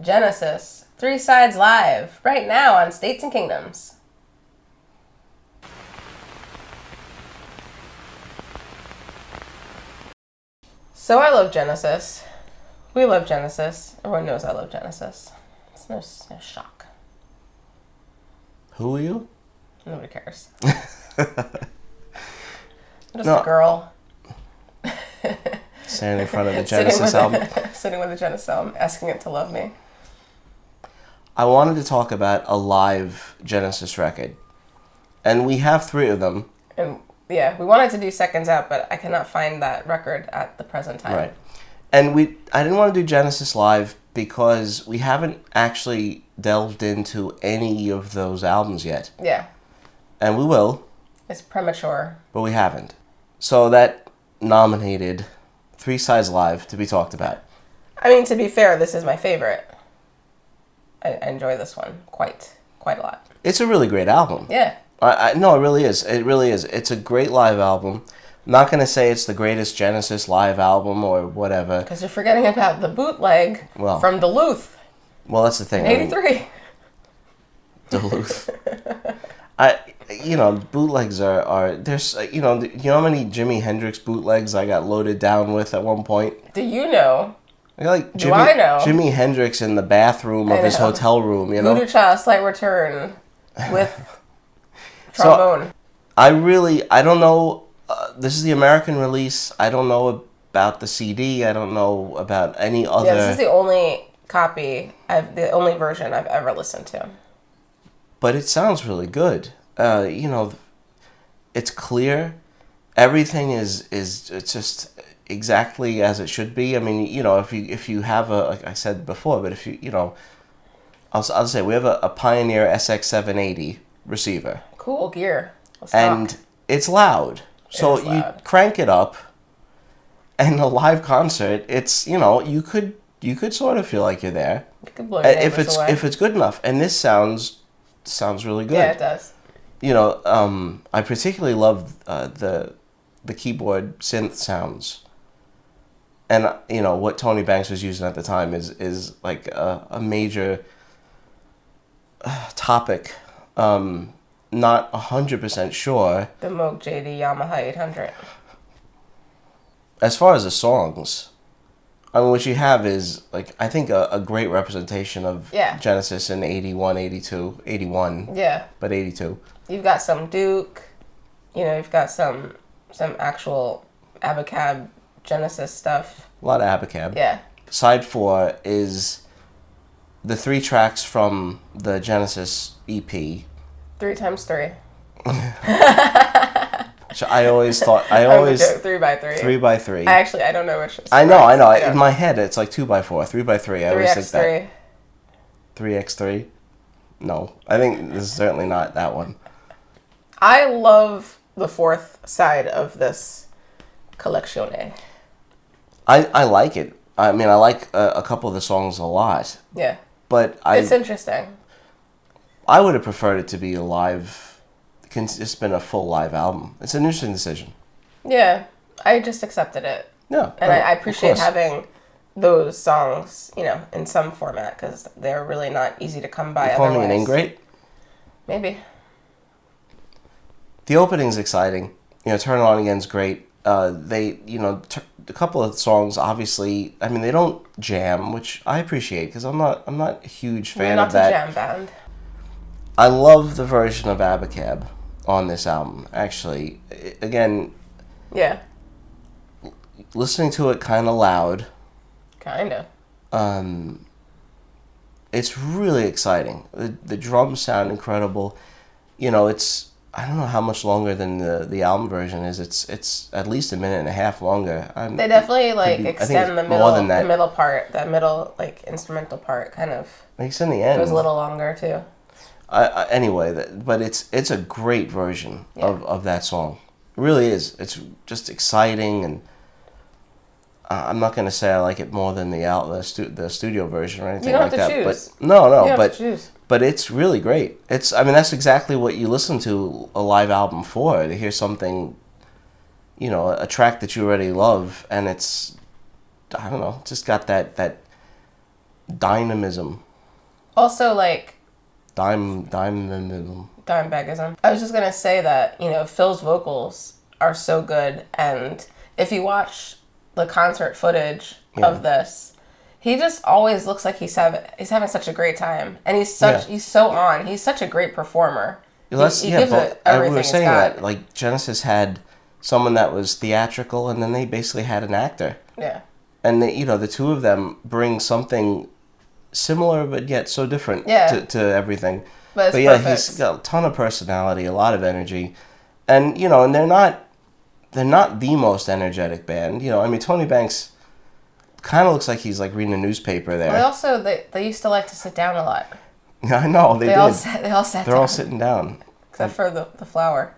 Genesis, 3 Sides Live, right now on States and Kingdoms. So I love Genesis. We love Genesis. Everyone knows I love Genesis. It's no shock. Who are you? Nobody cares. I'm just a girl. Standing in front of the Genesis album. Sitting with the Genesis album, asking it to love me. I wanted to talk about a live Genesis record. And we have 3 of them. And yeah, we wanted to do Seconds Out, but I cannot find that record at the present time. Right. And I didn't want to do Genesis live because we haven't actually delved into any of those albums yet. Yeah. And we will. It's premature. But we haven't. So that nominated 3 Sides Live to be talked about. I mean, to be fair, this is my favorite. I enjoy this one quite a lot. It's a really great album. Yeah. No, it really is. It really is. It's a great live album. I'm not going to say it's the greatest Genesis live album or whatever. Because you're forgetting about the bootleg from Duluth. Well, that's the thing. In 83. Duluth. Bootlegs are there's, you know how many Jimi Hendrix bootlegs I got loaded down with at one point? Do you know? I know? Jimi Hendrix in the bathroom of his hotel room, you know? Voodoo Child Slight Return with trombone. So, I don't know, this is the American release. I don't know about the CD. I don't know about any other. Yeah, this is the only the only version I've ever listened to. But it sounds really good. It's clear. Everything is it's just exactly as it should be. I mean, if you have like I said before, but if I'll say we have a Pioneer SX780 receiver. Cool gear. And it's loud. So you crank it up, and a live concert, it's you could sort of feel like you're there. You could blow your if it's good enough. And this sounds really good. Yeah, it does. I particularly love the keyboard synth sounds. And what Tony Banks was using at the time is like a major topic. Not 100% sure. The Moog JD Yamaha 800. As far as the songs, I mean, what you have is, like, I think a great representation of Genesis in 81, 82, 81. Yeah. But 82. You've got some Duke. You've got some actual Abacab Genesis stuff. A lot of Abacab. Yeah. Side 4 is the 3 tracks from the Genesis EP. 3 times 3. So I always 3x3. 3x3. I don't know which. I know. Yeah. In my head, it's like 2x4, 3x3. I always think that. 3x3. No, I think this is certainly not that one. I love the 4th side of this collection. I like it. I mean, I like a couple of the songs a lot. Yeah. But it's interesting. I would have preferred it to be a live. It's been a full live album. It's an interesting decision. Yeah, I just accepted it. Yeah, and I appreciate having those songs, in some format because they're really not easy to come by. You call me an ingrate? Maybe. The opening's exciting. Turn It On Again's great. They, a couple of songs, obviously, I mean, they don't jam, which I appreciate because I'm not a huge fan of that. You're not a jam band. I love the version of Abacab on this album, actually. Again, yeah. Listening to it kind of loud. Kind of. It's really exciting. The drums sound incredible. It's, I don't know how much longer than the album version is. It's at least a minute and a half longer. They definitely extend the middle part, that middle instrumental part kind of. Extend the end. Goes a little longer too. Anyway, but it's a great version of that song. It really is. It's just exciting, and I'm not going to say I like it more than the studio version or anything like that. Choose. But but it's really great. That's exactly what you listen to a live album for, to hear something, a track that you already love, and it's, I don't know, just got that dynamism. Also, like, Dynamism. Dimebagism. I was just gonna say that, you know, Phil's vocals are so good, and if you watch the concert footage of this, he just always looks like he's having such a great time, and he's so on. He's such a great performer. He gives it everything we were it's saying got. that, like, Genesis had someone that was theatrical, and then they basically had an actor. Yeah. And they, you know, the two of them bring something similar but yet so different to everything. But yeah, he's got a ton of personality, a lot of energy, and you know, and they're not the most energetic band. You know, I mean, Tony Banks kind of looks like he's like reading a newspaper there. Well, they used to like to sit down a lot. Yeah, I know they did. They all sat. They're all sitting down, except for the flower.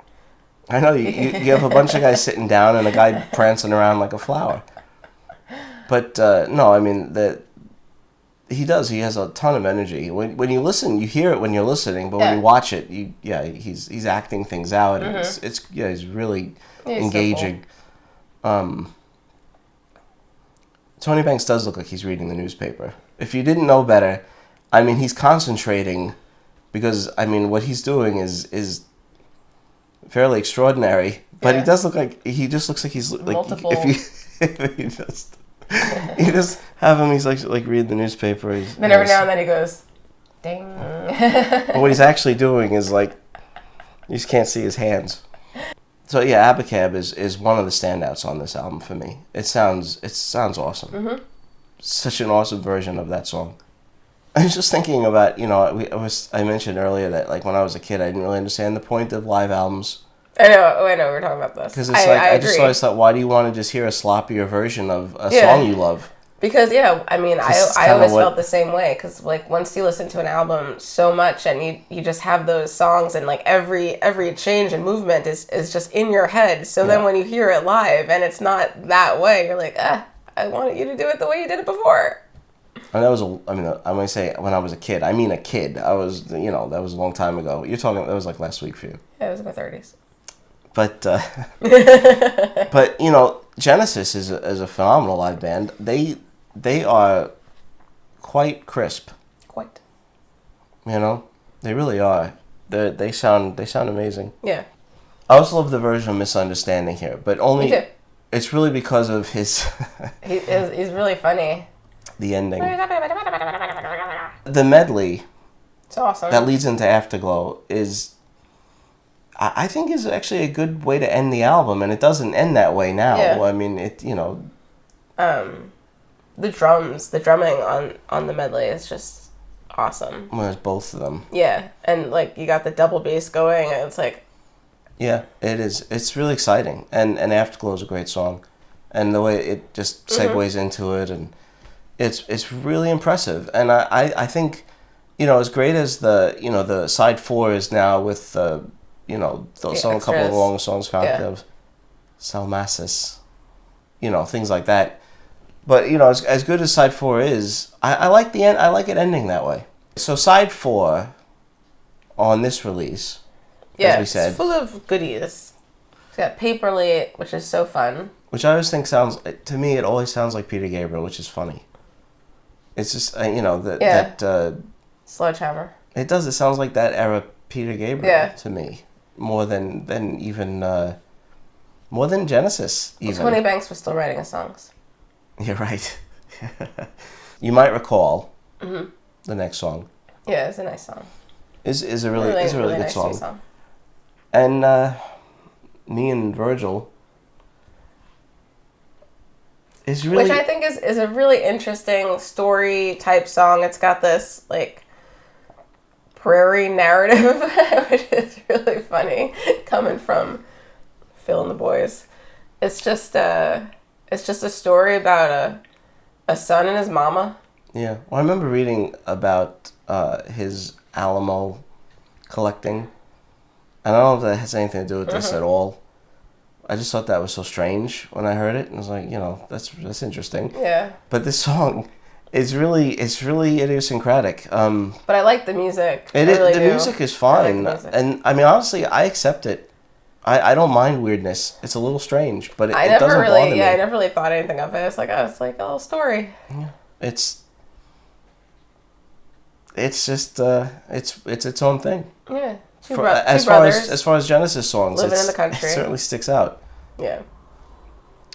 I know you have a bunch of guys sitting down and a guy prancing around like a flower. But no, I mean he does. He has a ton of energy. When you listen, you hear it when you're listening, but when you watch it, he's acting things out. And he's really engaging. So cool. Tony Banks does look like he's reading the newspaper. If you didn't know better, I mean, he's concentrating because I mean what he's doing is fairly extraordinary. But he does look like he just looks like he's like multiple. If you just have him, he's like reading the newspaper. Then every now and then he goes, ding. But what he's actually doing is like, you just can't see his hands. So yeah, Abacab is one of the standouts on this album for me. It sounds awesome. Mm-hmm. Such an awesome version of that song. I was just thinking about, you know, I mentioned earlier that like when I was a kid, I didn't really understand the point of live albums. I know, we're talking about this. Because it's I just always thought, why do you want to just hear a sloppier version of a song you love? Because, I mean, I always felt the same way. Because, like, once you listen to an album so much and you just have those songs and, like, every change and movement is just in your head. So then when you hear it live and it's not that way, you're like, I wanted you to do it the way you did it before. And that was, I might say when I was a kid. I mean a kid. I was, you know, that was a long time ago. You're talking, that was like last week for you. Yeah, it was in my 30s. But, but you know, Genesis is a phenomenal live band. They are quite crisp. Quite. You know, they really are. They sound amazing. Yeah. I also love the version of Misunderstanding here, but only. Me too. It's really because of his. He's really funny. The ending. The medley. It's awesome. That leads into Afterglow is. I think is actually a good way to end the album, and it doesn't end that way now. Yeah. I mean, it, you know. The drumming on the medley is just awesome. Well, there's both of them. Yeah, and like you got the double bass going, and it's like. Yeah, it is. It's really exciting, and Afterglow is a great song, and the way it just segues into it, and it's really impressive. And I think, you know, as great as the side 4 is now with those a couple of long songs found of Salmacis, you know, things like that. But you know, as good as side 4 is, I like the end. I like it ending that way. So side 4 on this release, as we said, it's full of goodies. It's got Paperly, which is so fun. Which I always think to me, it always sounds like Peter Gabriel, which is funny. It's just that Sledgehammer. It does. It sounds like that era Peter Gabriel to me. More than Genesis, even. Tony Banks was still writing his songs. You're right. You might recall the next song. Yeah, it's a nice song. Is a really good nice song. And Me and Virgil is really, which I think is a really interesting story type song. It's got this like prairie narrative, which is really funny coming from Phil and the boys. It's just a story about a son and his mama. Yeah. Well, I remember reading about his Alamo collecting. I don't know if that has anything to do with this at all. I just thought that was so strange when I heard it, and I was like, you know, that's interesting. Yeah. But this song is really idiosyncratic. But I like the music. The music is fine, and I mean, honestly, I accept it. I don't mind weirdness. It's a little strange, but it doesn't bother me. Yeah, I never really thought anything of it. It's like, oh, it's like a little story. Yeah. it's just it's its own thing. Yeah. Two As brothers far as Genesis songs, living in the country. it certainly sticks out. Yeah.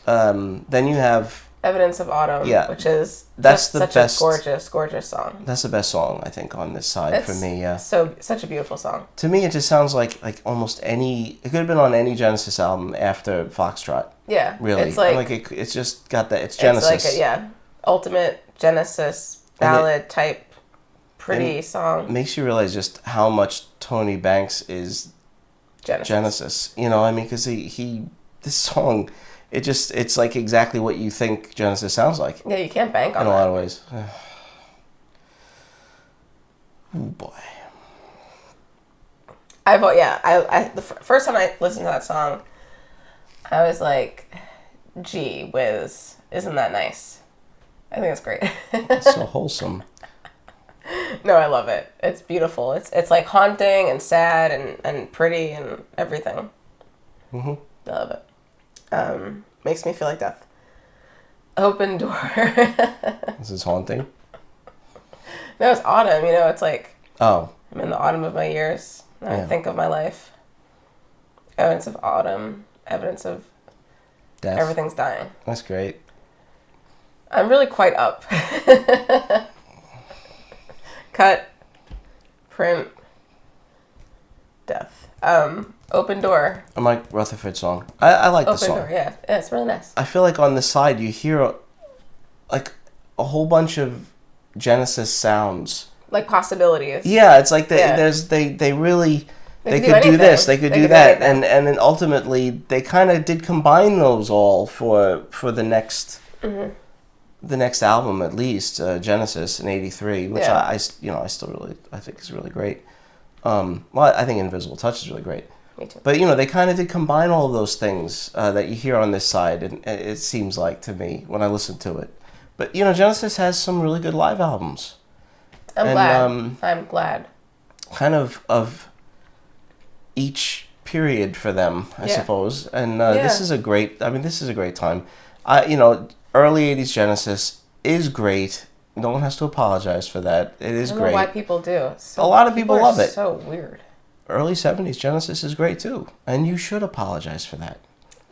Then you have Evidence of Autumn, Yeah. which is That's the such best- a gorgeous, gorgeous song. that's the best song I think on this side for me. Yeah. So such a beautiful song. To me, it just sounds like almost any. It could have been on any Genesis album after Foxtrot. Yeah. Really, It's like it's just got that. It's Genesis. It's like ultimate Genesis ballad type pretty song. Makes you realize just how much Tony Banks is Genesis. You know, I mean, because this song, it's like exactly what you think Genesis sounds like. Yeah, you can't bank on in a that. lot of ways. Oh boy. The first time I listened to that song, I was like, gee whiz, isn't that nice? I think it's great. It's so wholesome. No, I love it. It's beautiful. It's like haunting and sad and pretty and everything. Mm-hmm. I love it. Makes me feel like death. Open Door. This is haunting. No, it's autumn. You know, it's like Oh. I'm in the autumn of my years. And Yeah. I think of my life. Evidence of autumn. Evidence of Death. everything's dying. That's great. I'm really quite up. Cut. Print. Death. Open Door. A Mike Rutherford song. I like the Open song. Door, yeah. Yeah, it's really nice. I feel like on the side you hear like a whole bunch of Genesis sounds. Like possibilities. Yeah, it's like they really They could could do anything. this, they could They do could do that, anything. and then ultimately they kind of did combine those all for the next the next album at least, Genesis in '83, which Yeah. I still really I think is really great. Well, I think Invisible Touch is really great. Me too. But they kind of did combine all of those things that you hear on this side, and it seems like to me when I listen to it. But Genesis has some really good live albums. I'm glad. I'm glad. Kind of each period for them, I Yeah. suppose. And Yeah. this is a great. I mean, this is a great time. Early '80s Genesis is great. No one has to apologize for that. It is I don't know great. why people do. A lot of people are love it. So weird. Early '70s Genesis is great too, and you should apologize for that.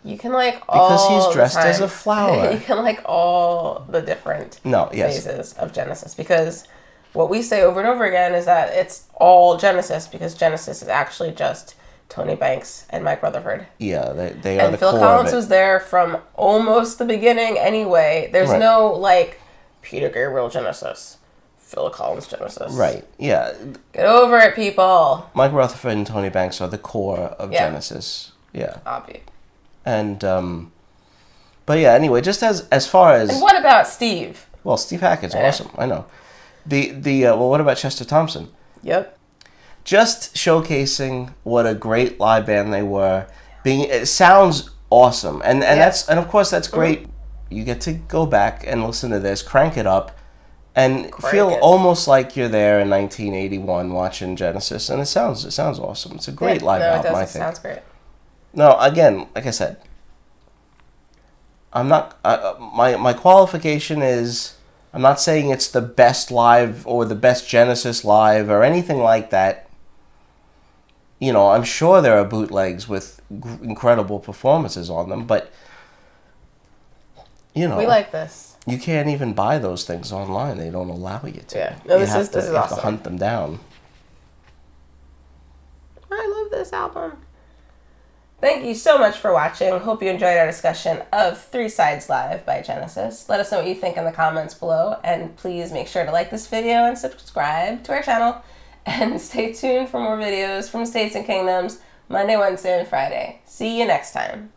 You can like all Because he's dressed the as a time. flower. You can like all the different phases of Genesis, because what we say over and over again is that it's all Genesis, because Genesis is actually just Tony Banks and Mike Rutherford. Yeah, they are And the Phil core Collins of it. was there from almost the beginning anyway. There's Right. no like Peter Gabriel Genesis, Phil Collins Genesis. Right. Yeah. Get over it, people. Mike Rutherford and Tony Banks are the core of Genesis. Yeah. Obvious. And but yeah, anyway, just as far as And what about Steve? well, Steve Hackett's awesome. I know. Well, what about Chester Thompson? Yep. Just showcasing what a great live band they were. It sounds awesome, and of course that's great. You get to go back and listen to this, crank it up, and feel almost like you're there in 1981 watching Genesis, and it sounds awesome. It's a great live album, I think. It sounds great. No, again, like I said, I'm not. My qualification is I'm not saying it's the best live or the best Genesis live or anything like that. I'm sure there are bootlegs with incredible performances on them, but we like this. You can't even buy those things online. They don't allow you to. Yeah, no, you this is have awesome. to hunt them down. I love this album. Thank you so much for watching. Hope you enjoyed our discussion of Three Sides Live by Genesis. Let us know what you think in the comments below, and please make sure to like this video and subscribe to our channel, and stay tuned for more videos from States and Kingdoms Monday, Wednesday, and Friday. See you next time.